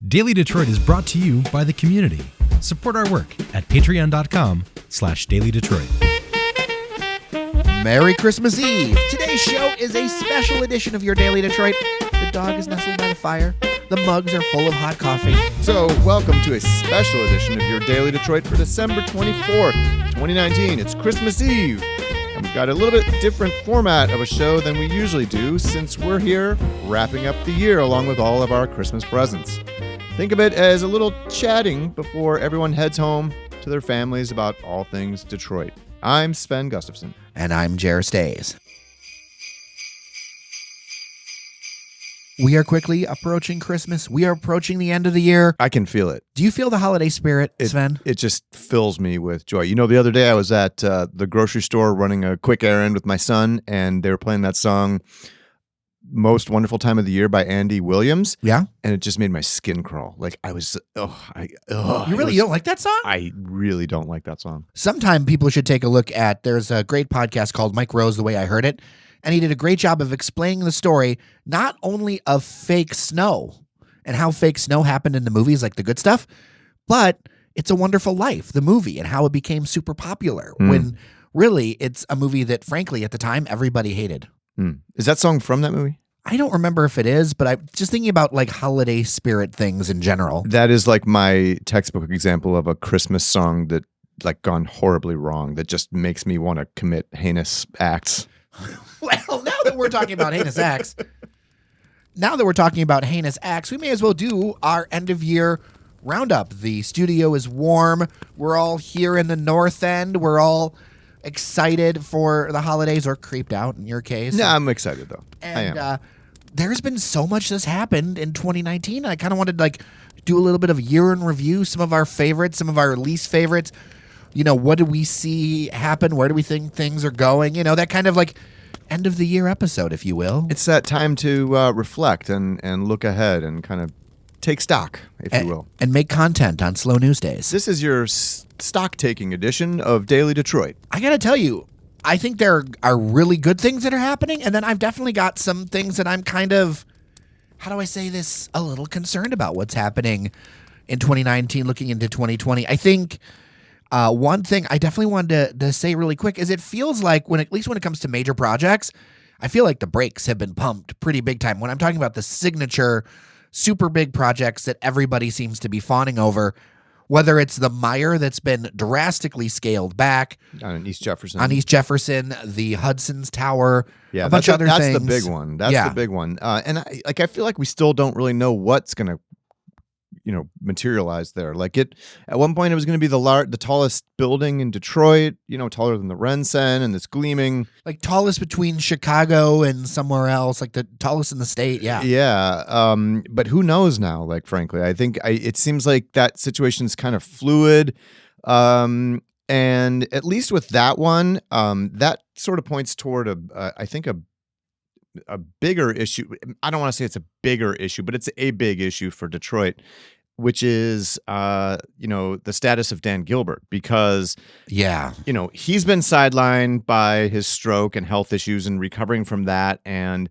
Daily Detroit is brought to you by the community. Support our work at patreon.com/dailydetroit. Merry Christmas Eve. Today's show is a special edition of your Daily Detroit. The dog is nestled by the fire. The mugs are full of hot coffee. So, welcome to a special edition of your Daily Detroit for December 24th, 2019. It's Christmas Eve. And we've got a little bit different format of a show than we usually do since we're here wrapping up the year along with all of our Christmas presents. Think of it as a little chatting before everyone heads home to their families about all things Detroit. I'm Sven Gustafson. And I'm Jer Stays. We are quickly approaching Christmas. We are approaching the end of the year. I can feel it. Do you feel the holiday spirit, Sven? It just fills me with joy. You know, the other day I was at the grocery store running a quick errand with my son, and they were playing that song, Most Wonderful Time of the Year by Andy Williams. Yeah. And it just made my skin crawl. Like I was, You don't like that song? I really don't like that song. Sometime people should take a look at, there's a great podcast called Mike Rose, The Way I Heard It. And he did a great job of explaining the story, not only of fake snow and how fake snow happened in the movies, like the good stuff, but It's a Wonderful Life, the movie, and how it became super popular when really it's a movie that, frankly, at the time, everybody hated. Is that song from that movie? I don't remember if it is, but I'm just thinking about like holiday spirit things in general. That is like my textbook example of a Christmas song that like gone horribly wrong that just makes me want to commit heinous acts. Well, now that we're talking about heinous acts, we may as well do our end of year roundup. The studio is warm. We're all here in the North End. We're all excited for the holidays, or creeped out in your case. No, I'm excited though. And I am. There's been so much that's happened in 2019. I kind of wanted to like do a little bit of year in review, some of our favorites, some of our least favorites. You know, what did we see happen? Where do we think things are going? You know, that kind of like end of the year episode, if you will. It's that time to reflect and look ahead and kind of take stock, if you will. And make content on Slow News Days. This is your stock-taking edition of Daily Detroit. I got to tell you, I think there are really good things that are happening. And then I've definitely got some things that I'm kind of, how do I say this, a little concerned about what's happening in 2019, looking into 2020. I think one thing I definitely wanted to say really quick is it feels like at least when it comes to major projects, I feel like the brakes have been pumped pretty big time. When I'm talking about the signature super big projects that everybody seems to be fawning over, whether it's the Meijer that's been drastically scaled back On East Jefferson. The Hudson's Tower, Yeah, a bunch of other things. That's the big one. That's the big one. And I feel like we still don't really know what's going to, materialize there. Like at one point it was going to be the tallest building in Detroit, taller than the RenCen, and it's gleaming. Like tallest between Chicago and somewhere else, like the tallest in the state. Yeah. Yeah. But who knows now? Like, frankly, I think it seems like that situation's kind of fluid. And at least with that one, that sort of points toward I think a bigger issue. I don't want to say it's a bigger issue, but it's a big issue for Detroit, which is, the status of Dan Gilbert, because, he's been sidelined by his stroke and health issues and recovering from that. And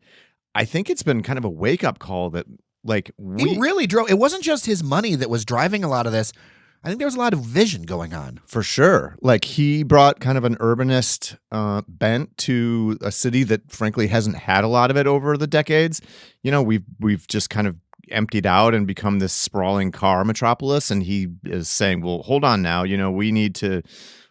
I think it's been kind of a wake up call that he really drove. It wasn't just his money that was driving a lot of this. I think there was a lot of vision going on. For sure. Like he brought kind of an urbanist bent to a city that frankly hasn't had a lot of it over the decades. We've just kind of emptied out and become this sprawling car metropolis. And he is saying, well, hold on now. We need to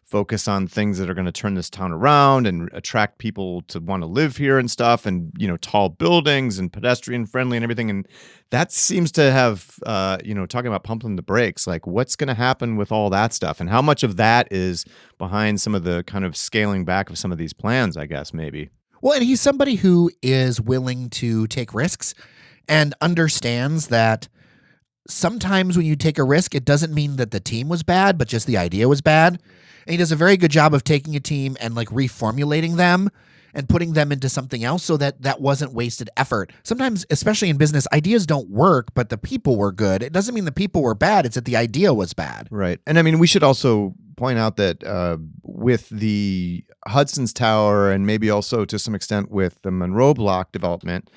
focus on things that are going to turn this town around and attract people to want to live here and stuff, and tall buildings and pedestrian friendly and everything. And that seems to have talking about pumping the brakes, like what's going to happen with all that stuff and how much of that is behind some of the kind of scaling back of some of these plans, I guess, maybe. Well, and he's somebody who is willing to take risks and understands that sometimes when you take a risk, it doesn't mean that the team was bad, but just the idea was bad. And he does a very good job of taking a team and like reformulating them and putting them into something else so that wasn't wasted effort. Sometimes, especially in business, ideas don't work, but the people were good. It doesn't mean the people were bad. It's that the idea was bad. Right. And I mean, we should also point out that with the Hudson's Tower and maybe also to some extent with the Monroe Block development,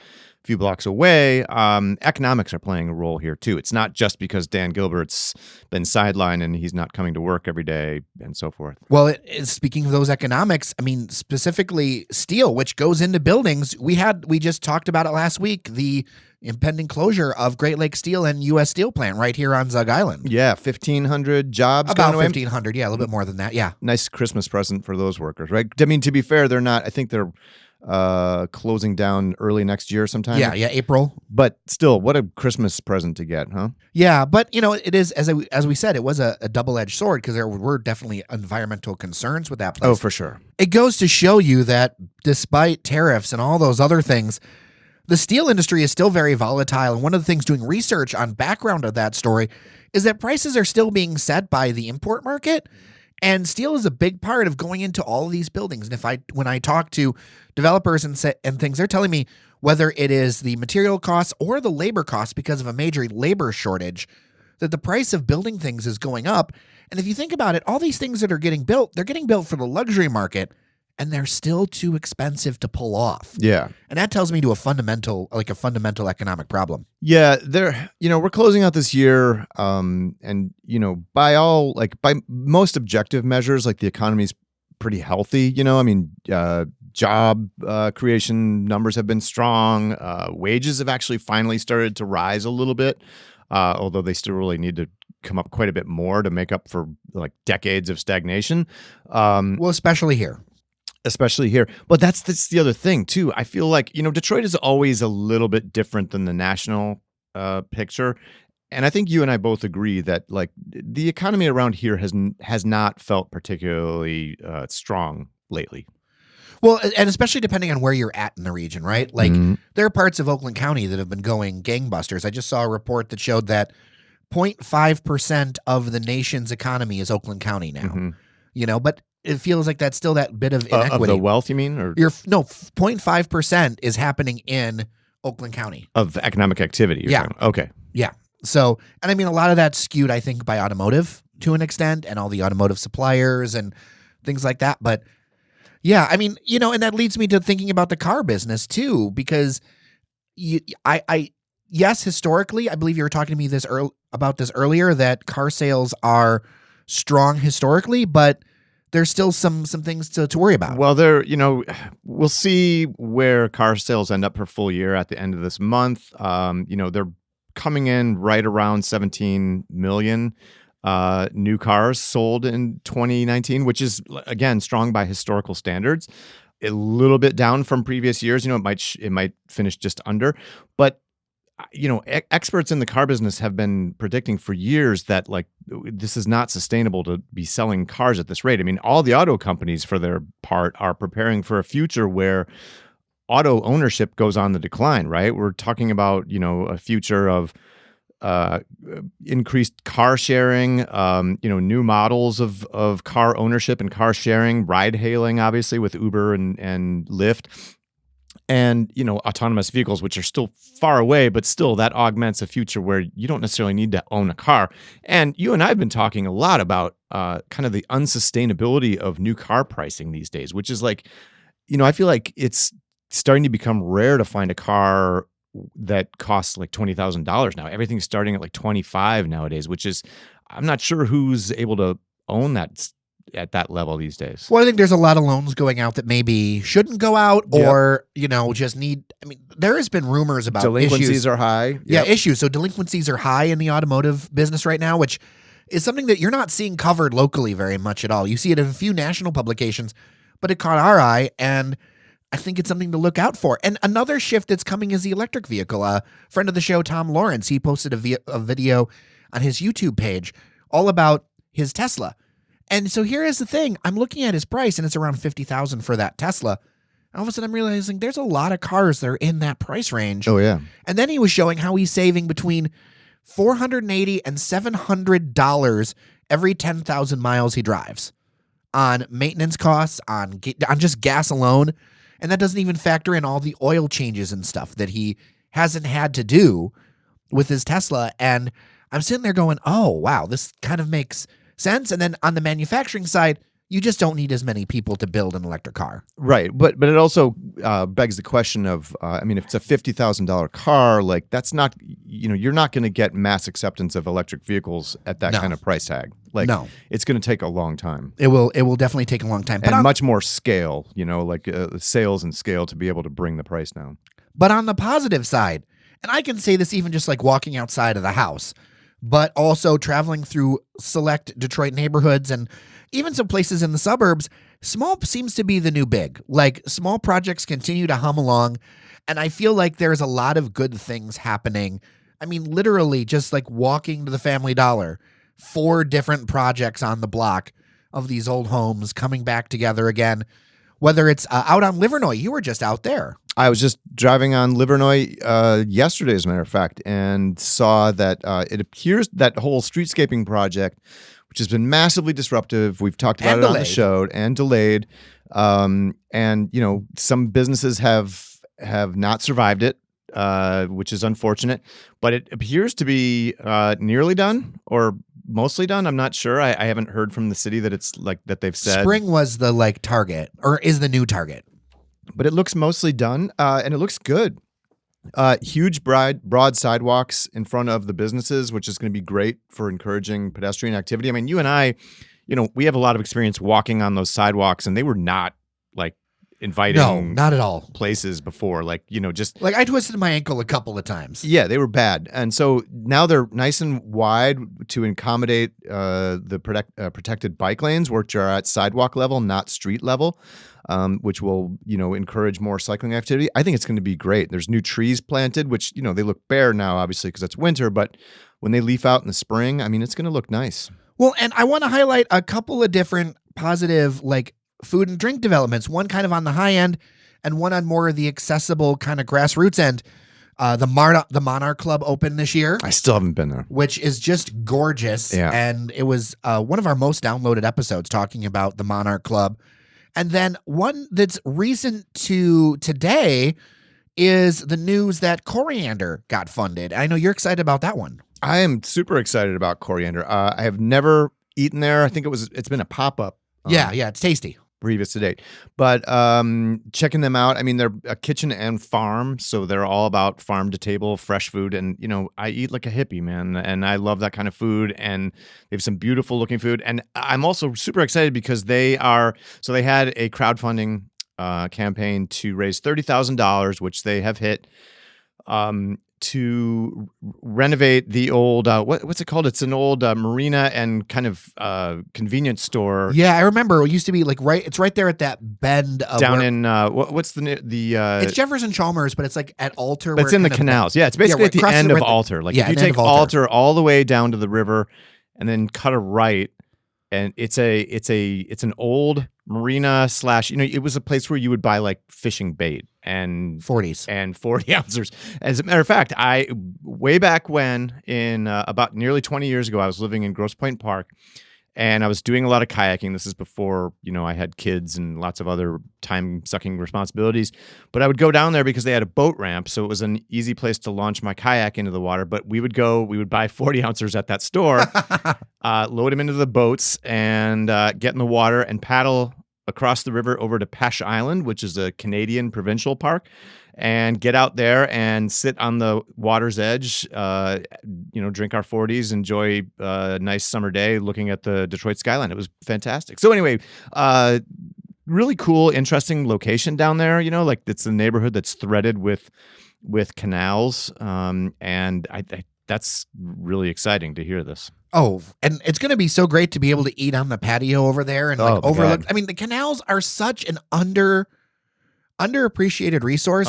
few blocks away. Economics are playing a role here too. It's not just because Dan Gilbert's been sidelined and he's not coming to work every day and so forth. Well, speaking of those economics, I mean, specifically steel, which goes into buildings. We just talked about it last week, the impending closure of Great Lakes Steel and U.S. Steel plant right here on Zug Island. Yeah, 1,500 jobs. About going away. 1,500, yeah, a little bit more than that, yeah. Nice Christmas present for those workers, right? I mean, to be fair, they're not. I think they're closing down early next year sometime. Yeah, April. But still, what a Christmas present to get, huh? Yeah, but it is as we said, it was a double-edged sword because there were definitely environmental concerns with that place. Oh, for sure. It goes to show you that despite tariffs and all those other things, the steel industry is still very volatile. And one of the things doing research on background of that story is that prices are still being set by the import market. And steel is a big part of going into all of these buildings. And when I talk to developers and things, they're telling me whether it is the material costs or the labor costs because of a major labor shortage, that the price of building things is going up. And if you think about it, all these things that are getting built, they're getting built for the luxury market, and they're still too expensive to pull off. Yeah. And that tells me to a fundamental economic problem. Yeah, we're closing out this year, and by most objective measures, like the economy's pretty healthy. I mean, job creation numbers have been strong. Wages have actually finally started to rise a little bit, although they still really need to come up quite a bit more to make up for like decades of stagnation. Well, especially here. But that's the other thing too. I feel like, Detroit is always a little bit different than the national picture. And I think you and I both agree that like the economy around here has not felt particularly strong lately. Well, and especially depending on where you're at in the region, right? Like there are parts of Oakland County that have been going gangbusters. I just saw a report that showed that 0.5% of the nation's economy is Oakland County now. But it feels like that's still that bit of inequity. Of the wealth, you mean? Or 0.5% is happening in Oakland County. Of economic activity, you're saying. Okay. Yeah. So, and I mean, a lot of that's skewed, I think, by automotive to an extent and all the automotive suppliers and things like that. But yeah, I mean, and that leads me to thinking about the car business too, because yes, historically, I believe you were talking to me about this earlier, that car sales are strong historically, but there's still some things to worry about. Well, we'll see where car sales end up for full year at the end of this month. They're coming in right around 17 million new cars sold in 2019, which is, again, strong by historical standards. A little bit down from previous years. It might finish just under, but experts in the car business have been predicting for years that like this is not sustainable to be selling cars at this rate. I mean, all the auto companies for their part are preparing for a future where auto ownership goes on the decline, right? We're talking about, a future of increased car sharing, new models of car ownership and car sharing, ride hailing, obviously with Uber and Lyft. And, autonomous vehicles, which are still far away, but still that augments a future where you don't necessarily need to own a car. And you and I have been talking a lot about kind of the unsustainability of new car pricing these days, which is like, I feel like it's starting to become rare to find a car that costs like $20,000 now. Everything's starting at like 25 nowadays, which is, I'm not sure who's able to own that at that level these days. Well, I think there's a lot of loans going out that maybe shouldn't go out or, just need, I mean, there has been rumors about delinquencies issues. are high. Yeah, issues. So delinquencies are high in the automotive business right now, which is something that you're not seeing covered locally very much at all. You see it in a few national publications, but it caught our eye, and I think it's something to look out for. And another shift that's coming is the electric vehicle. A friend of the show, Tom Lawrence, he posted a video on his YouTube page all about his Tesla. And so here is the thing. I'm looking at his price, and it's around $50,000 for that Tesla. All of a sudden, I'm realizing there's a lot of cars that are in that price range. Oh, yeah. And then he was showing how he's saving between $480 and $700 every 10,000 miles he drives on maintenance costs, on just gas alone. And that doesn't even factor in all the oil changes and stuff that he hasn't had to do with his Tesla. And I'm sitting there going, oh, wow, this kind of makes sense. And then on the manufacturing side, you just don't need as many people to build an electric car. Right, but it also begs the question of, I mean, if it's a $50,000 car, like that's not, you're not going to get mass acceptance of electric vehicles at that No. kind of price tag. Like, No. it's going to take a long time It will definitely take a long time. and much more scale, like sales and scale to be able to bring the price down. But on the positive side, and I can say this even just like walking outside of the house, but also traveling through select Detroit neighborhoods and even some places in the suburbs, small seems to be the new big. Like small projects continue to hum along, and I feel like there's a lot of good things happening. I mean, literally just like walking to the Family Dollar, 4 different projects on the block of these old homes coming back together again. Whether it's out on Livernois, you were just out there. I was just driving on Livernois yesterday, as a matter of fact, and saw that it appears that whole streetscaping project, which has been massively disruptive, we've talked about And it on the delayed. show, and delayed. And some businesses have not survived it, which is unfortunate. But it appears to be nearly done or mostly done. I'm not sure. I haven't heard from the city that it's like that they've said. Spring was the like target, or is the new target. But it looks mostly done, and it looks good. Huge broad sidewalks in front of the businesses, which is going to be great for encouraging pedestrian activity. I mean, you and I, we have a lot of experience walking on those sidewalks, and they were not like inviting No, not at all. places before. Like, just Like I twisted my ankle a couple of times. yeah, they were bad. And so now they're nice and wide to accommodate the protected bike lanes, which are at sidewalk level, not street level. Which will, encourage more cycling activity. I think it's going to be great. There's new trees planted, which, they look bare now, obviously, because it's winter. But when they leaf out in the spring, I mean, it's going to look nice. Well, and I want to highlight a couple of different positive, like food and drink developments. One kind of on the high end, and one on more of the accessible kind of grassroots end. The Monarch Club opened this year, I still haven't been there. which is just gorgeous. Yeah. And it was one of our most downloaded episodes talking about the Monarch Club. And then one that's recent to today is the news that Coriander got funded. I know you're excited about that one. I am super excited about Coriander. I have never eaten there. I think it's been a pop-up. Yeah, it's tasty. Previous to date. But checking them out, I mean, they're a kitchen and farm, so they're all about farm to table, fresh food. And, I eat like a hippie, man, and I love that kind of food. And they have some beautiful looking food. And I'm also super excited because they had a crowdfunding campaign to raise $30,000, which they have hit, to renovate the old what's it called? It's an old marina and kind of convenience store. Yeah, I remember. It used to be like it's right there at that bend of Down where- in what's the it's Jefferson Chalmers, but it's like at Alter. but it's in the canals. Yeah, it's basically at the across end the- of right there. Alter. Like Yeah, if you the end take of Alter. Alter all the way down to the river and then cut a right, and it's an old marina / it was a place where you would buy like fishing bait and 40s. and 40 ounces. As a matter of fact, way back when, in about nearly 20 years ago, I was living in Grosse Pointe Park, and I was doing a lot of kayaking. This is before, I had kids and lots of other time-sucking responsibilities. But I would go down there because they had a boat ramp, so it was an easy place to launch my kayak into the water. But we would buy 40 ounces at that store, load them into the boats, and get in the water and paddle across the river over to Peche Island, which is a Canadian provincial park, and get out there and sit on the water's edge, drink our 40s, enjoy a nice summer day looking at the Detroit skyline. It was fantastic. So anyway, really cool, interesting location down there. Like it's a neighborhood that's threaded with canals, and I that's really exciting to hear this. Oh, and it's going to be so great to be able to eat on the patio over there and like Oh, my overlook. God. I mean, the canals are such an underappreciated resource.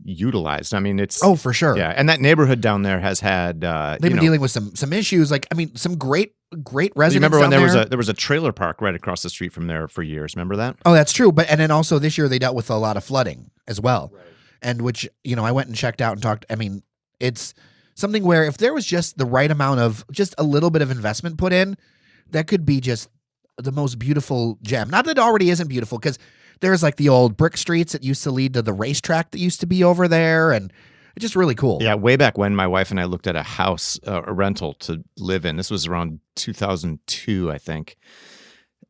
Utilized. I mean, it's Oh, for sure. yeah, and that neighborhood down there has had They've been dealing with some issues. Like, I mean, some great residents. You remember when down there was a trailer park right across the street from there for years? Remember that? Oh, that's true. And then also this year they dealt with a lot of flooding as well. Right. And which, I went and checked out and talked. I mean, it's something where if there was just the right amount of just a little bit of investment put in, that could be just the most beautiful gem. Not that it already isn't beautiful, because there's like the old brick streets that used to lead to the racetrack that used to be over there. And it's just really cool. Yeah, way back when my wife and I looked at a house, a rental to live in. This was around 2002, I think.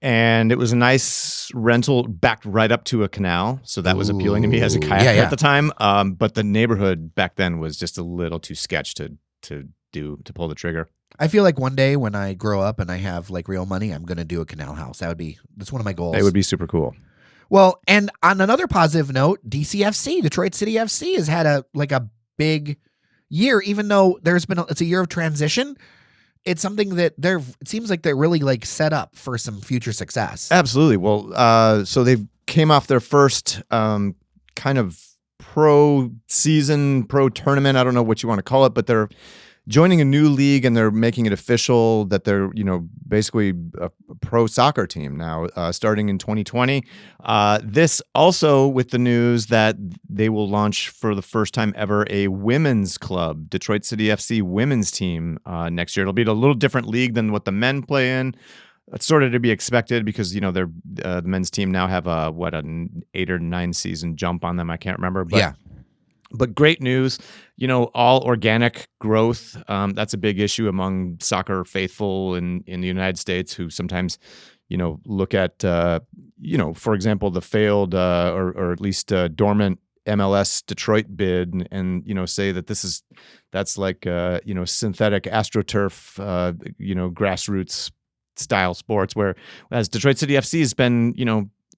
And it was a nice rental backed right up to a canal. So that was appealing to me as a Ooh. kayaker Yeah, yeah. at the time. But the neighborhood back then was just a little too sketch to pull the trigger. I feel like one day when I grow up and I have like real money, I'm going to do a canal house. That's one of my goals. It would be super cool. Well, and on another positive note, DCFC, Detroit City FC, has had a big year, even though it's a year of transition. It's something that it seems like they're really like set up for some future success. Absolutely. Well, so they came off their first kind of pro tournament. I don't know what you want to call it, but they're joining a new league and they're making it official that they're, basically a pro soccer team now, starting in 2020. This also with the news that they will launch for the first time ever a women's club, Detroit City FC women's team next year. It'll be a little different league than what the men play in. It's sort of to be expected because, they're the men's team now have an 8 or 9 season jump on them. I can't remember. But yeah. But great news, all organic growth. That's a big issue among soccer faithful in the United States who sometimes, look at, for example, the failed or at least dormant MLS Detroit bid and say that that's like, synthetic AstroTurf, grassroots style sports, whereas Detroit City FC has been,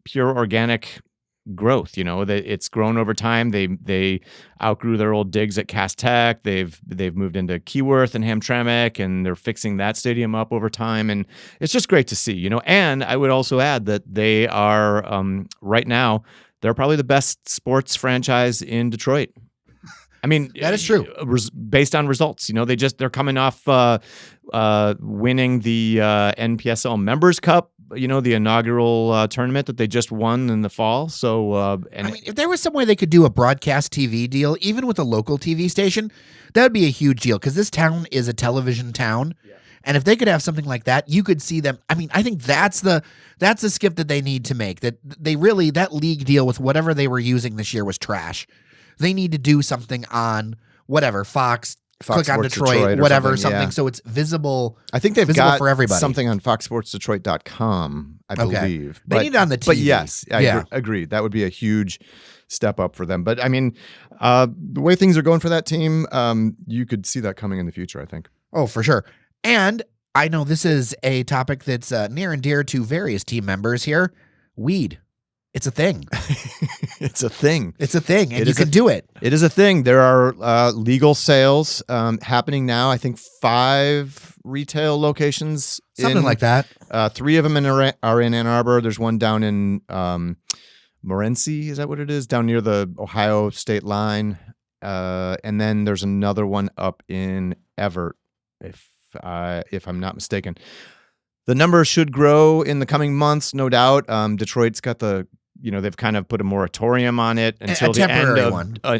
pure organic growth. That it's grown over time. They outgrew their old digs at Cass Tech. They've moved into Keyworth and Hamtramck, and they're fixing that stadium up over time. And it's just great to see. And I would also add that they are right now they're probably the best sports franchise in Detroit. I mean, that is true. Based on results, they're coming off winning the NPSL Members Cup. The inaugural tournament that they just won in the fall. So, if there was some way they could do a broadcast TV deal, even with a local TV station, that would be a huge deal because this town is a television town. Yeah. And if they could have something like that, you could see them. I mean, I think that's the skip that they need to make. That league deal with whatever they were using this year was trash. They need to do something on whatever, Fox click on Detroit, whatever, something. Yeah. So it's visible. I think they've visible got for everybody. Something on foxsportsdetroit.com, I believe. They need it on the TV. But yes, I agree. That would be a huge step up for them. But I mean, the way things are going for that team, you could see that coming in the future, I think. Oh, for sure. And I know this is a topic that's near and dear to various team members here. Weed. It's a thing. It's a thing. It's a thing, and you can do it. It is a thing. There are legal sales happening now. I think 5 retail locations. Something like that. 3 of them are in Ann Arbor. There's one down in Morenci. Is that what it is? Down near the Ohio state line. And then there's another one up in Everett, if I'm not mistaken. The number should grow in the coming months, no doubt. Detroit's got they've kind of put a moratorium on it until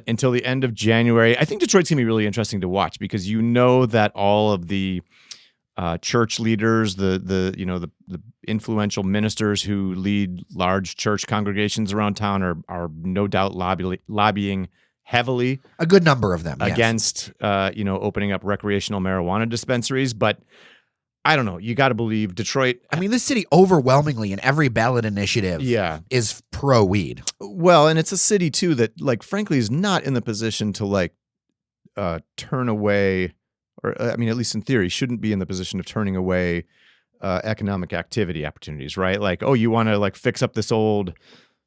until the end of January. I think Detroit's gonna be really interesting to watch because that all of the church leaders, the influential ministers who lead large church congregations around town are no doubt lobbying heavily, a good number of them, against opening up recreational marijuana dispensaries, but I don't know. You got to believe Detroit. I mean, this city overwhelmingly in every ballot initiative is pro weed. Well, and it's a city too that, frankly, is not in the position to turn away, or at least in theory, shouldn't be in the position of turning away economic activity opportunities, right? You want to fix up this old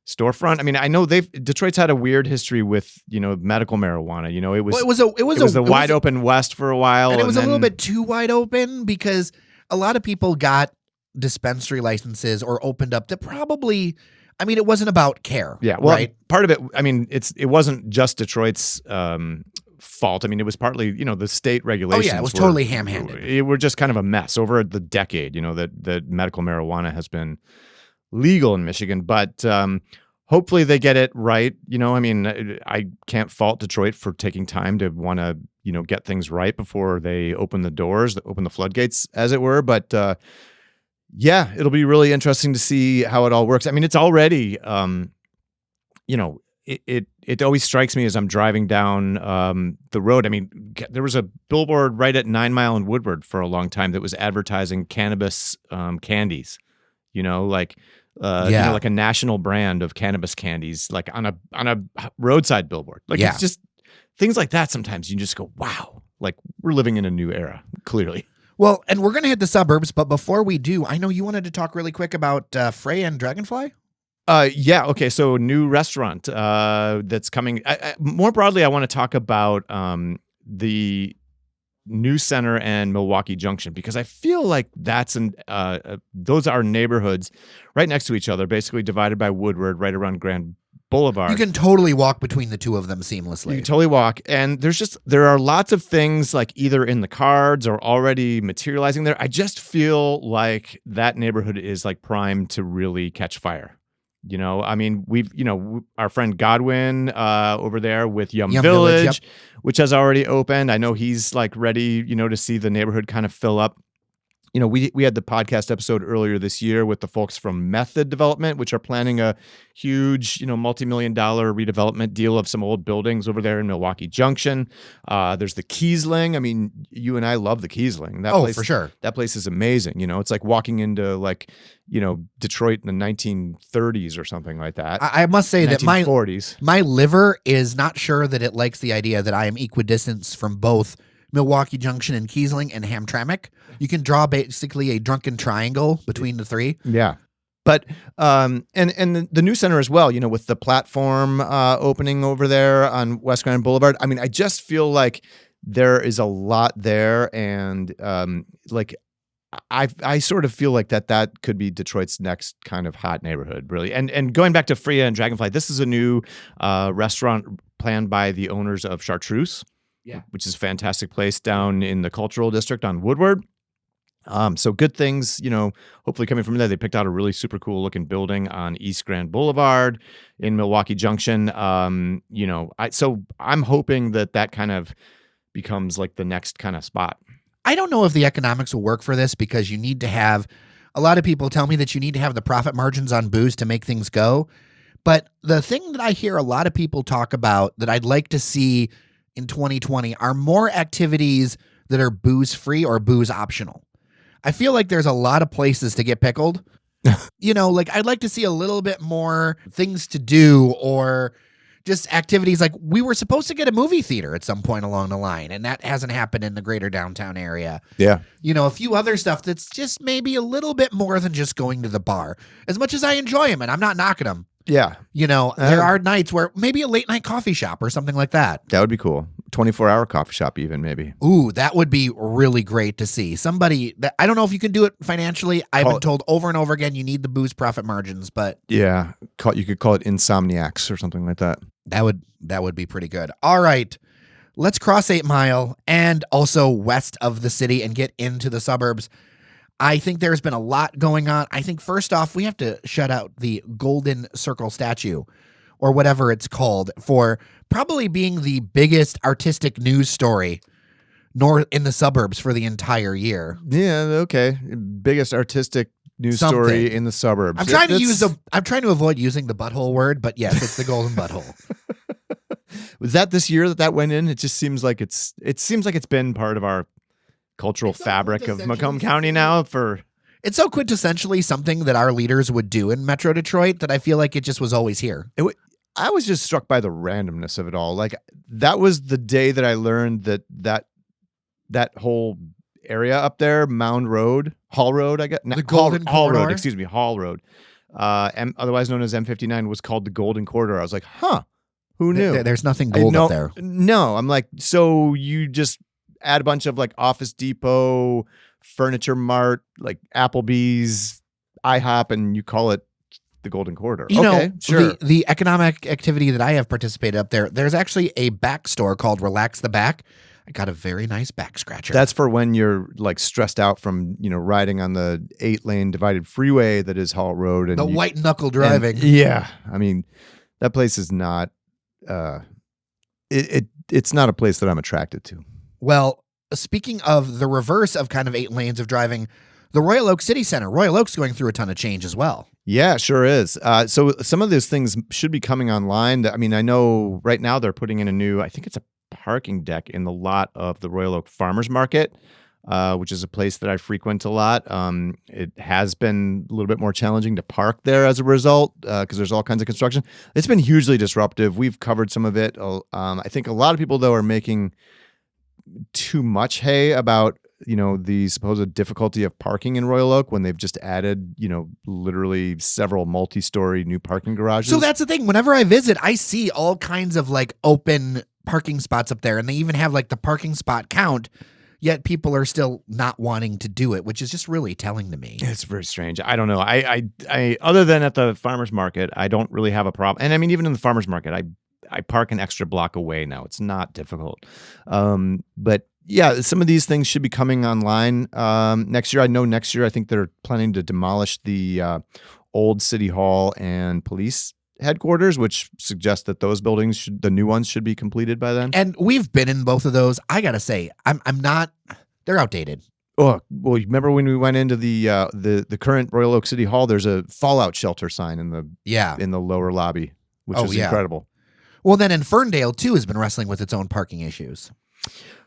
storefront. I mean, I know Detroit's had a weird history with medical marijuana. It was a wide open West for a while, and it was a little bit too wide open because a lot of people got dispensary licenses or opened up that probably. I mean, it wasn't about care. Yeah, well, right? Part of it. I mean, it wasn't just Detroit's fault. I mean, it was partly the state regulations. Oh yeah, it was totally ham-handed. It were just kind of a mess over the decade. That medical marijuana has been legal in Michigan, but hopefully they get it right. I can't fault Detroit for taking time to want to, get things right before they open the doors, open the floodgates, as it were. But it'll be really interesting to see how it all works. I mean, it's already, it always strikes me as I'm driving down the road. I mean, there was a billboard right at 9 Mile and Woodward for a long time that was advertising cannabis candies. like Yeah. like a national brand of cannabis candies, like on a roadside billboard. Like Yeah. it's just things like that. Sometimes you just go, wow, like we're living in a new era, clearly. Well, and we're going to hit the suburbs, but before we do, I know you wanted to talk really quick about Freya and Dragonfly. Yeah. Okay. So new restaurant that's coming. More broadly, I want to talk about the New Center and Milwaukee Junction, because I feel like those are neighborhoods right next to each other, basically divided by Woodward, right around Grand Boulevard. You can totally walk between the two of them seamlessly. You can totally walk, and there are lots of things like either in the cards or already materializing there. I just feel like that neighborhood is like primed to really catch fire. I mean, we've, our friend Godwin over there with Yum Village, yep. which has already opened. I know he's like ready, to see the neighborhood kind of fill up. We had the podcast episode earlier this year with the folks from Method Development, which are planning a huge, multi-million-dollar redevelopment deal of some old buildings over there in Milwaukee Junction. There's the Kiesling. I mean, you and I love the Kiesling. For sure. That place is amazing. It's like walking into like, Detroit in the 1930s or something like that. I must say that my 1940s. My liver is not sure that it likes the idea that I am equidistant from both Milwaukee Junction and Kiesling and Hamtramck. You can draw basically a drunken triangle between the three. Yeah. But and the New Center as well, with the platform opening over there on West Grand Boulevard. I mean, I just feel like there is a lot there, and like I sort of feel like that could be Detroit's next kind of hot neighborhood, really. And going back to Freya and Dragonfly, this is a new restaurant planned by the owners of Chartreuse. Yeah. Which is a fantastic place down in the Cultural District on Woodward. So good things, hopefully coming from there. They picked out a really super cool looking building on East Grand Boulevard in Milwaukee Junction. So I'm hoping that kind of becomes like the next kind of spot. I don't know if the economics will work for this, because you need to have, a lot of people tell me that you need to have the profit margins on booze to make things go. But the thing that I hear a lot of people talk about that I'd like to see in 2020 are more activities that are booze free or booze optional. I feel like there's a lot of places to get pickled. Like I'd like to see a little bit more things to do, or just activities. Like we were supposed to get a movie theater at some point along the line, and that hasn't happened in the greater downtown area. Yeah. A few other stuff that's just maybe a little bit more than just going to the bar. As much as I enjoy them, and I'm not knocking them. Yeah. There are nights where maybe a late night coffee shop or something like that. That would be cool. 24-hour coffee shop even, maybe. Ooh, that would be really great to see. Somebody that, I don't know if you can do it financially. I've been told over and over again you need the booze profit margins, but yeah, you could call it Insomniacs or something like that. That would be pretty good. All right. Let's cross 8 Mile and also west of the city and get into the suburbs. I think there's been a lot going on. I think first off, we have to shout out the Golden Circle statue, or whatever it's called, for probably being the biggest artistic news story in the suburbs for the entire year. Yeah, okay. Biggest artistic news story in the suburbs. I'm trying to avoid using the butthole word, but yes, it's the golden butthole. Was that this year that went in? It just seems like it's been part of our cultural fabric of Macomb County now for. It's so quintessentially something that our leaders would do in Metro Detroit that I feel like it just was always here. I was just struck by the randomness of it all. Like that was the day that I learned that whole area up there, Mound Road, Hall Road, I guess. The Golden Hall Corridor? Road, excuse me, Hall Road. Otherwise known as M59, was called the Golden Corridor. I was like, huh, who knew? There's nothing gold up there. No, I'm like, so you just add a bunch of like Office Depot, Furniture Mart, like Applebee's, IHOP, and you call it the Golden Corridor. Sure. The economic activity that I have participated up there's actually a back store called Relax the Back. I got a very nice back scratcher. That's for when you're like stressed out from, riding on the 8-lane divided freeway that is Hall Road. And the white knuckle driving. Yeah. I mean, that place is not, it's not a place that I'm attracted to. Well, speaking of the reverse of kind of 8 lanes of driving, the Royal Oak City Center, Royal Oak's going through a ton of change as well. Yeah, sure is. So some of those things should be coming online. I mean, I know right now they're putting in I think it's a parking deck in the lot of the Royal Oak Farmers Market. which is a place that I frequent a lot. It has been a little bit more challenging to park there as a result because there's all kinds of construction. It's been hugely disruptive. We've covered some of it. I think a lot of people, though, are making too much hay about the supposed difficulty of parking in Royal Oak when they've just added literally several multi-story new parking garages. So that's the thing. Whenever I visit, I see all kinds of like open parking spots up there, and they even have like the parking spot count, yet people are still not wanting to do it, which is just really telling to me. It's very strange. I don't know. I other than at the farmer's market, I don't really have a problem. And I mean, even in the farmer's market, I park an extra block away now. It's not difficult. But yeah, some of these things should be coming online next year. I know next year, I think they're planning to demolish the old city hall and police headquarters, which suggests that those buildings the new ones should be completed by then. And we've been in both of those. I gotta say, I'm not. They're outdated. Oh, well, remember when we went into the current Royal Oak City Hall? There's a fallout shelter sign in the lower lobby, which is incredible. Well, then in Ferndale too has been wrestling with its own parking issues.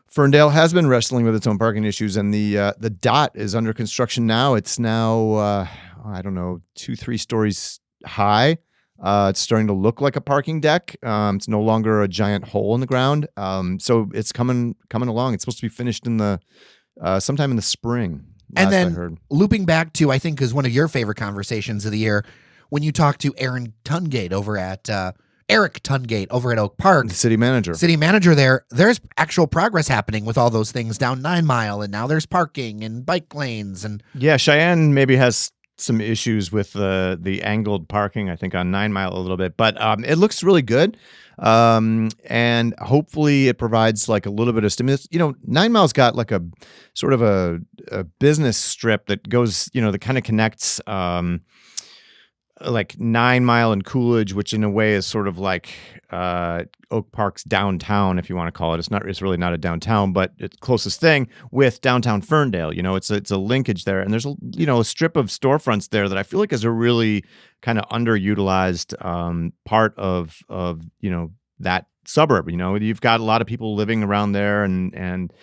Ferndale has been wrestling with its own parking issues, and the dot is under construction now. It's now 2-3 stories high. It's starting to look like a parking deck. It's no longer a giant hole in the ground. So it's coming along. It's supposed to be finished in the sometime in the spring. And then I heard. Looping back to, I think, is one of your favorite conversations of the year when you talk to Eric Tungate over at Oak Park, The city manager. City manager there. There's actual progress happening with all those things down 9 Mile, and now there's parking and bike lanes and Yeah, Cheyenne maybe has some issues with the angled parking, I think, on 9 Mile a little bit, but it looks really good. And hopefully it provides like a little bit of stimulus. 9 Mile's got like a sort of a business strip that goes, that kind of connects like 9 Mile and Coolidge, which in a way is sort of like Oak Park's downtown, if you want to call it. It's really not a downtown, but it's closest thing with downtown Ferndale. It's a linkage there, and there's a strip of storefronts there that I feel like is a really kind of underutilized part of that suburb. You've got a lot of people living around there, and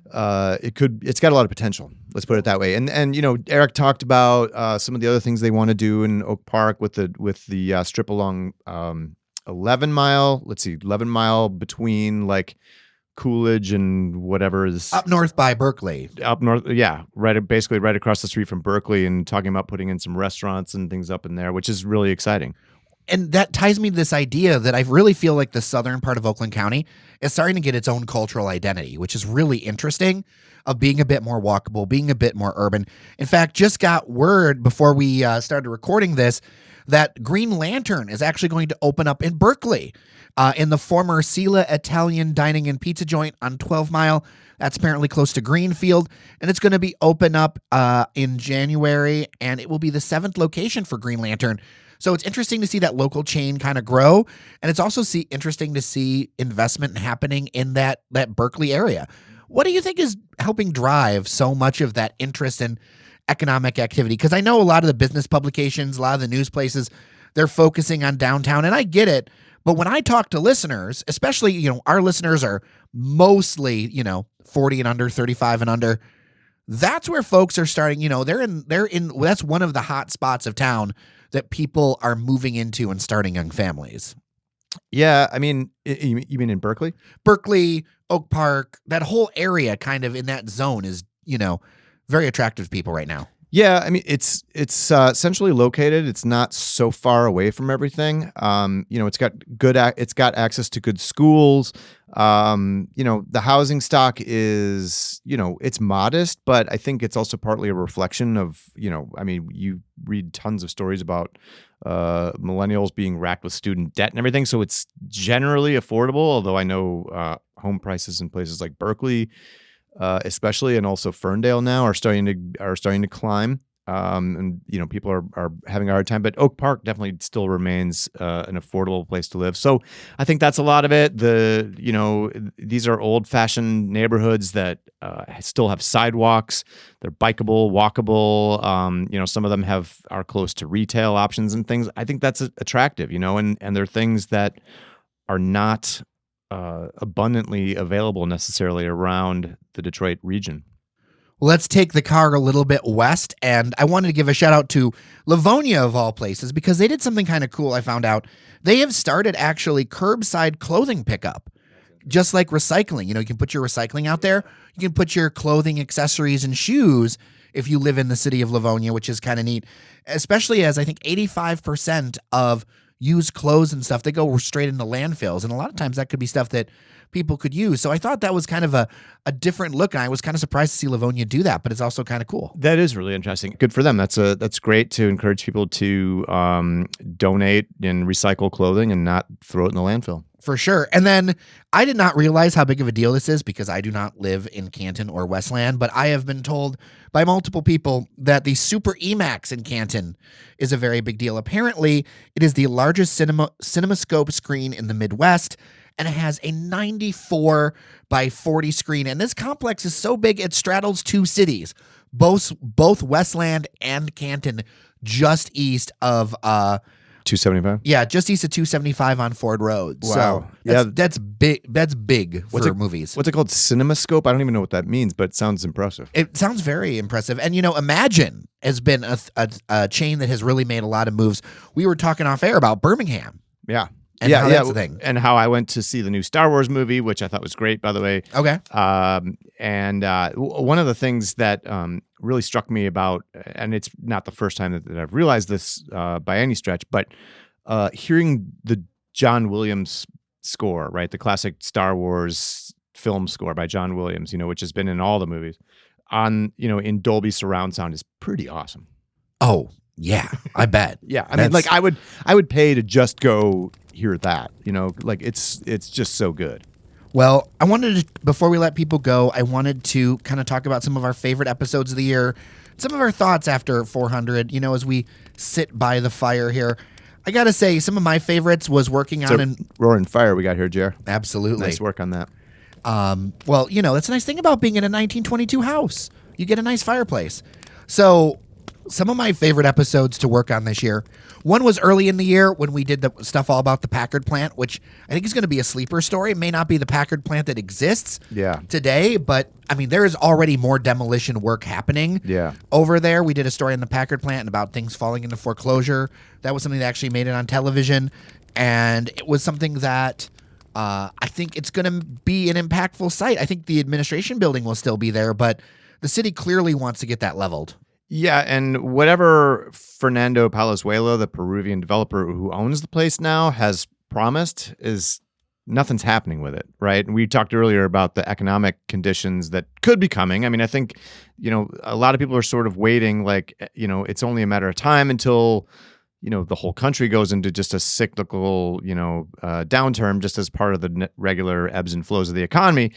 it's got a lot of potential. Let's put it that way. And Eric talked about some of the other things they want to do in Oak Park with the strip along 11 Mile. Let's see, 11 Mile between like Coolidge and whatever is up north by Berkeley. Up north, yeah, basically right across the street from Berkeley, and talking about putting in some restaurants and things up in there, which is really exciting. And that ties me to this idea that I really feel like the southern part of Oakland County is starting to get its own cultural identity, which is really interesting, of being a bit more walkable, being a bit more urban. In fact, just got word before we started recording this that Green Lantern is actually going to open up in Berkeley in the former Sila Italian Dining and Pizza Joint on 12 Mile. That's apparently close to Greenfield. And it's going to be open up in January, and it will be the 7th location for Green Lantern. So it's interesting to see that local chain kind of grow, and it's also interesting to see investment happening in that Berkeley area. What do you think is helping drive so much of that interest in economic activity? Because I know a lot of the business publications, a lot of the news places, they're focusing on downtown, and I get it. But when I talk to listeners, especially, our listeners are mostly, 40 and under, 35 and under. That's where folks are starting, they're in, that's one of the hot spots of town that people are moving into and starting young families. Yeah, I mean, you mean in Berkeley? Berkeley, Oak Park, that whole area kind of in that zone is, very attractive to people right now. Yeah, I mean, it's centrally located. It's not so far away from everything. It's got access to good schools. The housing stock is, it's modest, but I think it's also partly a reflection of, you read tons of stories about millennials being racked with student debt and everything. So it's generally affordable, although I know home prices in places like Berkeley, especially, and also Ferndale now are starting to climb. And people are having a hard time, but Oak Park definitely still remains an affordable place to live. So I think that's a lot of it. These are old-fashioned neighborhoods that still have sidewalks. They're bikeable, walkable. Some of them are close to retail options and things. I think that's attractive. And they're things that are not abundantly available necessarily around the Detroit region. Let's take the car a little bit west, and I wanted to give a shout out to Livonia of all places because they did something kind of cool. I found out they have started actually curbside clothing pickup, just like recycling. You can put your recycling out there. You can put your clothing, accessories, and shoes if you live in the city of Livonia, which is kind of neat, especially as I think 85% of used clothes and stuff, they go straight into landfills. And a lot of times that could be stuff that people could use. So I thought that was kind of a different look. And I was kind of surprised to see Livonia do that, but it's also kind of cool. That is really interesting. Good for them. That's great to encourage people to donate and recycle clothing and not throw it in the landfill. For sure. And then I did not realize how big of a deal this is because I do not live in Canton or Westland, but I have been told by multiple people that the Super EMAX in Canton is a very big deal. Apparently, it is the largest CinemaScope screen in the Midwest, and it has a 94 by 40 screen. And this complex is so big it straddles two cities, both Westland and Canton, just east of 275. Yeah, just east of 275 on Ford Road. Wow. So that's big. That's big for movies. What's it called? CinemaScope? I don't even know what that means, but it sounds impressive. It sounds very impressive. And Imagine has been a chain that has really made a lot of moves. We were talking off air about Birmingham. Yeah. And how that's a thing. And how I went to see the new Star Wars movie, which I thought was great, by the way. Okay. One of the things that really struck me about, and it's not the first time that I've realized this by any stretch, but hearing the John Williams score, right, the classic Star Wars film score by John Williams, which has been in all the movies, in Dolby surround sound is pretty awesome. Oh yeah, I bet. Yeah, I mean, like I would pay to just go hear that. It's just so good. Well, I wanted to, before we let people go, I wanted to kind of talk about some of our favorite episodes of the year, some of our thoughts after 400, as we sit by the fire here. I got to say, some of my favorites was working on Roaring Fire we got here, Jer. Absolutely. Nice work on that. Well, that's a nice thing about being in a 1922 house. You get a nice fireplace. So some of my favorite episodes to work on this year. One was early in the year when we did the stuff all about the Packard plant, which I think is going to be a sleeper story. It may not be the Packard plant that exists today, but I mean, there is already more demolition work happening over there. We did a story on the Packard plant and about things falling into foreclosure. That was something that actually made it on television. And it was something that I think it's going to be an impactful site. I think the administration building will still be there, but the city clearly wants to get that leveled. Yeah, and whatever Fernando Palazuelo, the Peruvian developer who owns the place now, has promised is nothing's happening with it, right? And we talked earlier about the economic conditions that could be coming. I mean, I think, a lot of people are sort of waiting, like, it's only a matter of time until, the whole country goes into just a cyclical, downturn just as part of the regular ebbs and flows of the economy.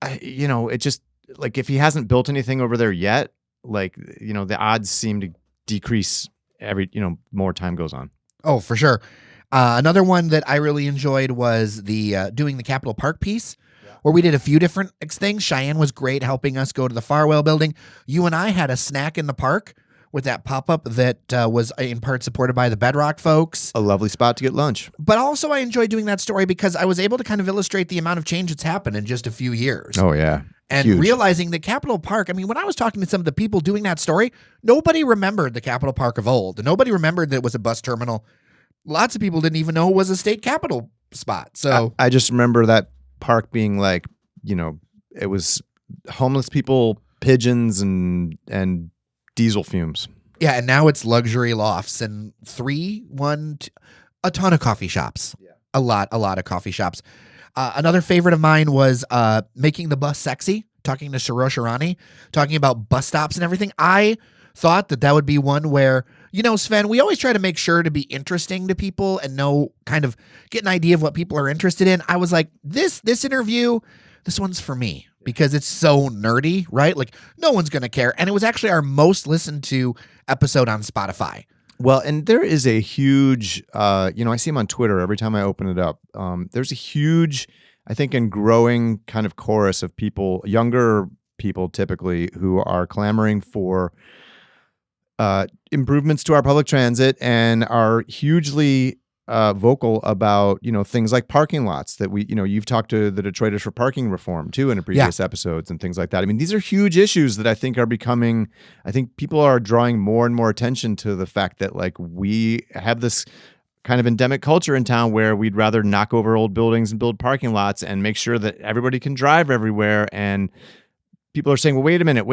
It just, like, if he hasn't built anything over there yet, like, the odds seem to decrease every, more time goes on. Oh, for sure. Another one that I really enjoyed was the doing the Capitol Park piece, where we did a few different things. Cheyenne was great helping us go to the Farwell building. You and I had a snack in the park with that pop-up that was in part supported by the Bedrock folks. A lovely spot to get lunch. But also I enjoyed doing that story because I was able to kind of illustrate the amount of change that's happened in just a few years. Oh, yeah. And huge. Realizing that Capitol Park, I mean, when I was talking to some of the people doing that story, nobody remembered the Capitol Park of old. Nobody remembered that it was a bus terminal. Lots of people didn't even know it was a state capitol spot. So I just remember that park being like, it was homeless people, pigeons, and diesel fumes. Yeah, and now it's luxury lofts and a ton of coffee shops. Yeah. A lot of coffee shops. Another favorite of mine was making the bus sexy, talking to Sarosh Irani, talking about bus stops and everything. I thought that would be one where, Sven, we always try to make sure to be interesting to people and get an idea of what people are interested in. I was like, this interview, this one's for me because it's so nerdy, right? Like no one's going to care. And it was actually our most listened to episode on Spotify. Well, and there is a huge, I see him on Twitter every time I open it up. There's a huge, I think, and growing kind of chorus of people, younger people typically, who are clamoring for improvements to our public transit and are hugely vocal about, things like parking lots that you've talked to the Detroiters for parking reform too in previous episodes and things like that. I mean, these are huge issues that I think people are drawing more and more attention to the fact that like we have this kind of endemic culture in town where we'd rather knock over old buildings and build parking lots and make sure that everybody can drive everywhere. And people are saying, well, wait a minute.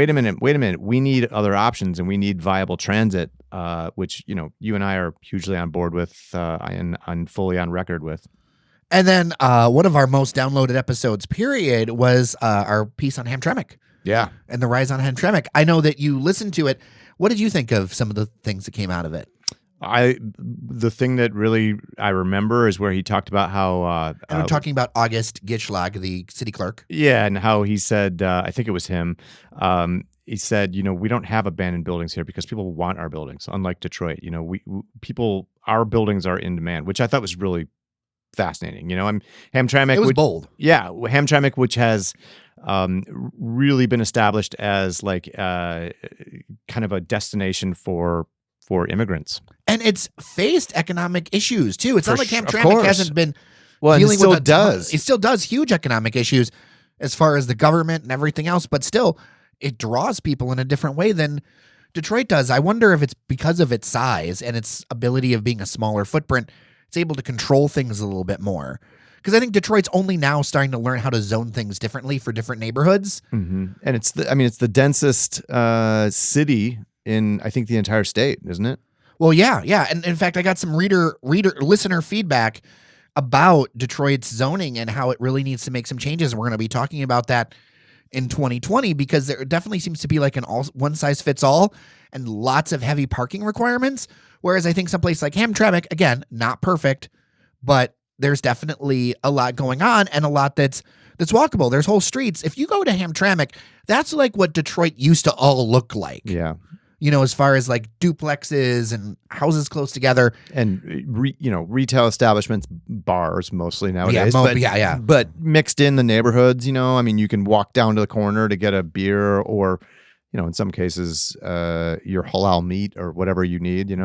We need other options and we need viable transit, which, you and I are hugely on board with and fully on record with. And then one of our most downloaded episodes, period, was our piece on Hamtramck. Yeah. And the rise on Hamtramck. I know that you listened to it. What did you think of some of the things that came out of it? The thing that really I remember is where he talked about how and we're talking about August Gitschlag, the city clerk. Yeah, and how he said, I think it was him. He said, we don't have abandoned buildings here because people want our buildings. Unlike Detroit, our buildings are in demand, which I thought was really fascinating. Hamtramck. It was bold. Yeah, Hamtramck, which has really been established as like kind of a destination for immigrants. And it's faced economic issues too. It's not like Hamtramck hasn't been dealing with it does. It still does huge economic issues as far as the government and everything else, but still it draws people in a different way than Detroit does. I wonder if it's because of its size and its ability of being a smaller footprint, it's able to control things a little bit more. Because I think Detroit's only now starting to learn how to zone things differently for different neighborhoods. Mm-hmm. And it's the densest city in, I think, the entire state, isn't it? Well, yeah. And in fact, I got some listener feedback about Detroit's zoning and how it really needs to make some changes. We're going to be talking about that in 2020 because there definitely seems to be like an one size fits all and lots of heavy parking requirements. Whereas I think someplace like Hamtramck, again, not perfect, but there's definitely a lot going on and a lot that's walkable. There's whole streets. If you go to Hamtramck, that's like what Detroit used to all look like. Yeah. As far as like duplexes and houses close together. And, retail establishments, bars mostly nowadays. Yeah. But mixed in the neighborhoods, you can walk down to the corner to get a beer or, in some cases, your halal meat or whatever you need,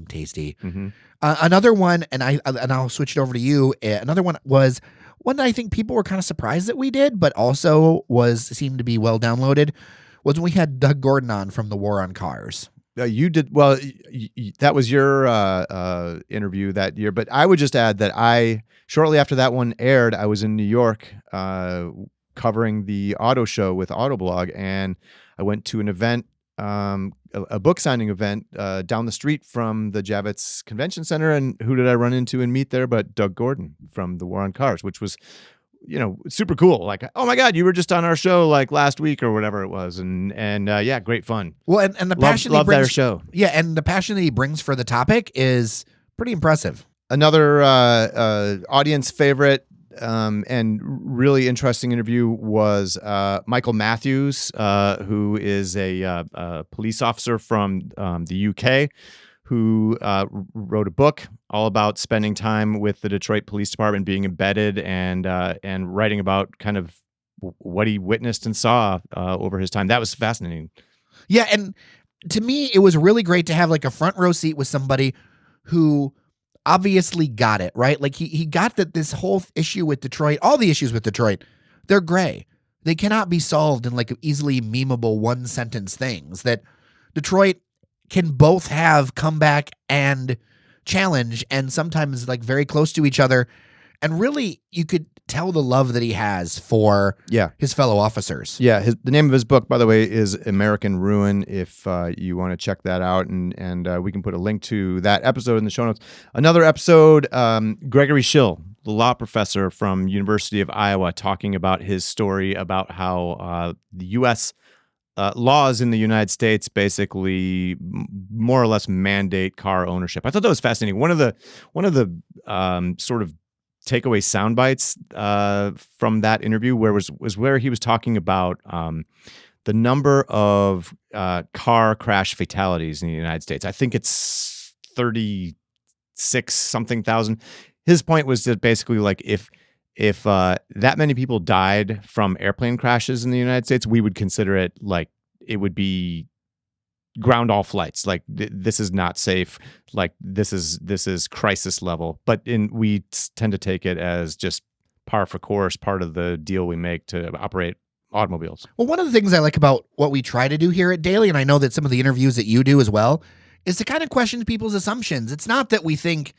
Tasty. Mm-hmm. Another one, and I'll switch it over to you. Another one was one that I think people were kind of surprised that we did, but also seemed to be well downloaded, was when we had Doug Gordon on from the War on Cars. You did well. That was your interview that year, but I would just add that shortly after that one aired, I was in New York covering the auto show with Autoblog, and I went to an event, a book signing event down the street from the Javits Convention Center, and who did I run into and meet there but Doug Gordon from the War on Cars, which was super cool. Like, oh my God, you were just on our show like last week or whatever it was. And yeah, great fun. Well, and the passion love their show. Yeah. And the passion that he brings for the topic is pretty impressive. Another audience favorite and really interesting interview was Michael Matthews, who is a police officer from the UK, who wrote a book all about spending time with the Detroit Police Department, being embedded and writing about kind of what he witnessed and saw over his time. That was fascinating. Yeah, and to me, it was really great to have like a front row seat with somebody who obviously got it, right? Like he got that this whole issue with Detroit, all the issues with Detroit, they're gray. They cannot be solved in like easily memeable one sentence things. That Detroit can both have comeback and challenge, and sometimes like very close to each other. And really, you could tell the love that he has for his fellow officers. Yeah, the name of his book, by the way, is American Ruin. If you want to check that out, and we can put a link to that episode in the show notes. Another episode, Gregory Schill, the law professor from University of Iowa, talking about his story about how the U.S. Laws in the United States basically more or less mandate car ownership. I thought that was fascinating. One of the sort of takeaway sound bites from that interview was where he was talking about the number of car crash fatalities in the United States. I think it's 36 something thousand. His point was that basically like if that many people died from airplane crashes in the United States, we would consider it like it would be, ground all flights. Like this is not safe. Like this is crisis level. But we tend to take it as just par for course, part of the deal we make to operate automobiles. Well, one of the things I like about what we try to do here at Daily, and I know that some of the interviews that you do as well, is to kind of question people's assumptions. It's not that we think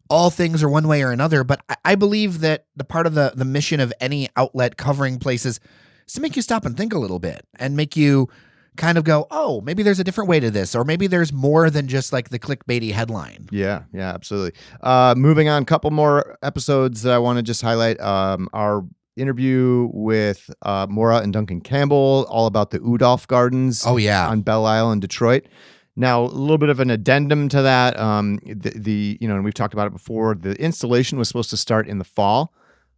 all things are one way or another, but I believe that the part of the mission of any outlet covering places is to make you stop and think a little bit and make you kind of go, oh, maybe there's a different way to this, or maybe there's more than just like the clickbaity headline. Yeah, absolutely. Moving on, couple more episodes that I want to just highlight. Our interview with Maura and Duncan Campbell, all about the Udolph Gardens. Oh, yeah. On Belle Isle in Detroit. Now, a little bit of an addendum to that. And we've talked about it before. The installation was supposed to start in the fall,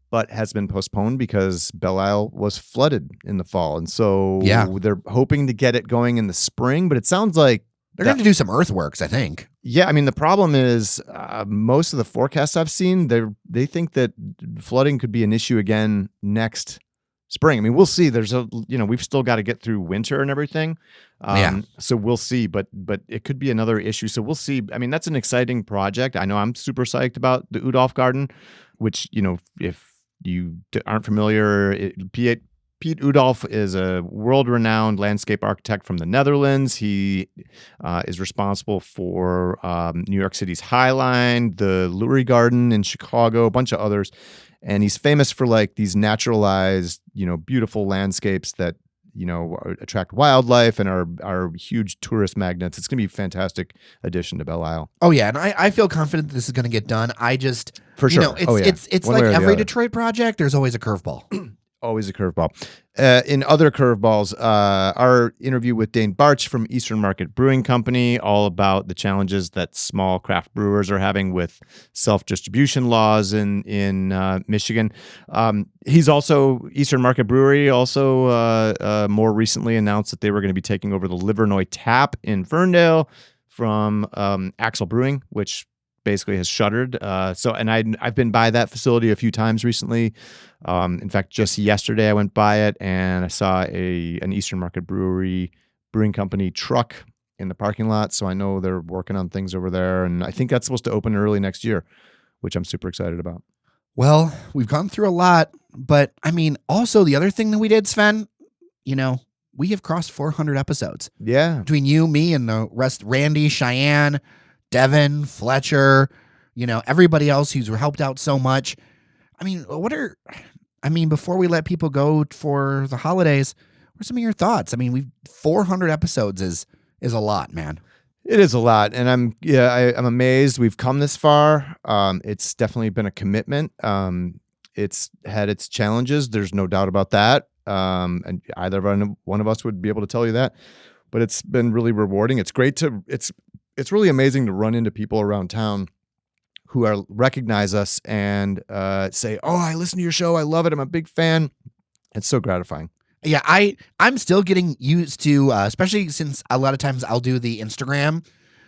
but has been postponed because Belle Isle was flooded in the fall, and so they're hoping to get it going in the spring. But it sounds like they're going to do some earthworks, I think. Yeah, I mean, the problem is most of the forecasts I've seen, they think that flooding could be an issue again next spring. I mean, we'll see. We've still got to get through winter and everything. So we'll see, but it could be another issue. So we'll see. I mean, that's an exciting project. I know I'm super psyched about the Udolph Garden, which, if you aren't familiar, Piet Udolph is a world-renowned landscape architect from the Netherlands. He is responsible for New York City's High Line, the Lurie Garden in Chicago, a bunch of others. And he's famous for like these naturalized, beautiful landscapes that, attract wildlife and are huge tourist magnets. It's going to be a fantastic addition to Belle Isle. Oh, yeah. And I feel confident that this is going to get done. I just, for sure. It's like every Detroit project, there's always a curveball. Always a curveball. In other curveballs, our interview with Dane Bartsch from Eastern Market Brewing Company, all about the challenges that small craft brewers are having with self-distribution laws in Michigan. He's also, Eastern Market Brewery also more recently announced that they were going to be taking over the Livernois Tap in Ferndale from Axel Brewing, which basically has shuttered. I've been by that facility a few times recently. In fact, just yesterday I went by it and I saw an Eastern Market Brewing Company truck in the parking lot. So I know they're working on things over there, and I think that's supposed to open early next year, which I'm super excited about. Well, we've gone through a lot, but I mean, also the other thing that we did, Sven, we have crossed 400 episodes. Yeah. Between you, me, and the rest, Randy, Cheyenne, Devin, Fletcher, everybody else who's helped out so much. I mean, before we let people go for the holidays, what are some of your thoughts? I mean, 400 episodes is a lot, man. It is a lot, and I'm amazed we've come this far. It's definitely been a commitment. It's had its challenges. There's no doubt about that. And either one of us would be able to tell you that. But it's been really rewarding. It's great it's really amazing to run into people around town who recognize us and say, "Oh, I listen to your show. I love it. I'm a big fan." It's so gratifying. Yeah, I'm still getting used to, especially since a lot of times I'll do the Instagram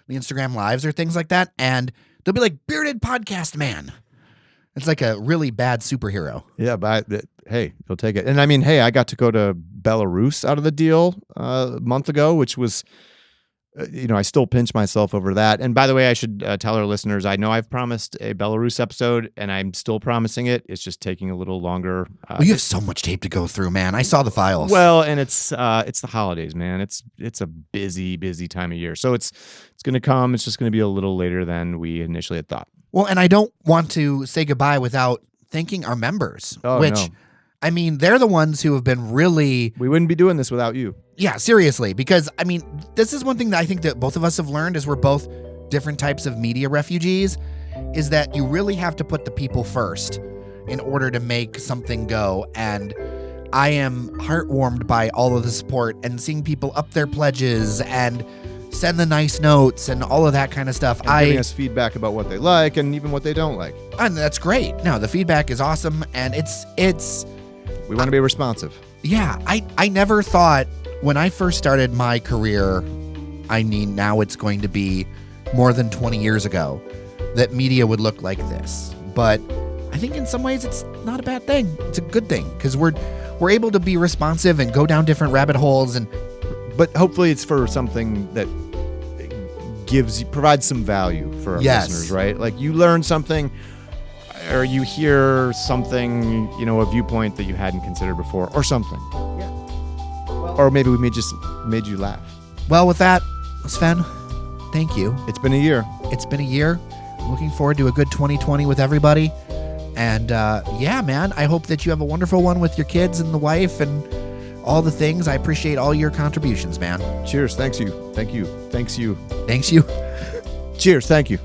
lives or things like that, and they'll be like, "Bearded Podcast Man." It's like a really bad superhero. Yeah, but hey, you'll take it. And I mean, hey, I got to go to Belarus out of the deal a month ago, which was, I still pinch myself over that. And by the way, I should tell our listeners, I know I've promised a Belarus episode, and I'm still promising it. It's just taking a little longer. You have so much tape to go through, man. I saw the files. Well, and it's the holidays, man. It's a busy time of year. So it's going to come. It's just going to be a little later than we initially had thought. Well, and I don't want to say goodbye without thanking our members, I mean, they're the ones who have been really... We wouldn't be doing this without you. Yeah, seriously, because, I mean, this is one thing that I think that both of us have learned as we're both different types of media refugees, is that you really have to put the people first in order to make something go. And I am heartwarmed by all of the support and seeing people up their pledges and send the nice notes and all of that kind of stuff. And giving us feedback about what they like and even what they don't like. And that's great. No, the feedback is awesome, and it's... We want to be responsive. Yeah, I never thought when I first started my career, now it's going to be more than 20 years ago, that media would look like this. But I think in some ways it's not a bad thing. It's a good thing, because we're able to be responsive and go down different rabbit holes and but hopefully it's for something that provides some value for our Yes. listeners, right? Like you learn something, or you hear something, a viewpoint that you hadn't considered before, or something. Yeah. Or maybe we just made you laugh. Well, with that, Sven, thank you. It's been a year. It's been a year. Looking forward to a good 2020 with everybody. And yeah, man, I hope that you have a wonderful one with your kids and the wife and all the things. I appreciate all your contributions, man. Cheers. Thanks you. Thank you. Thanks you. Thanks you. Cheers. Thank you.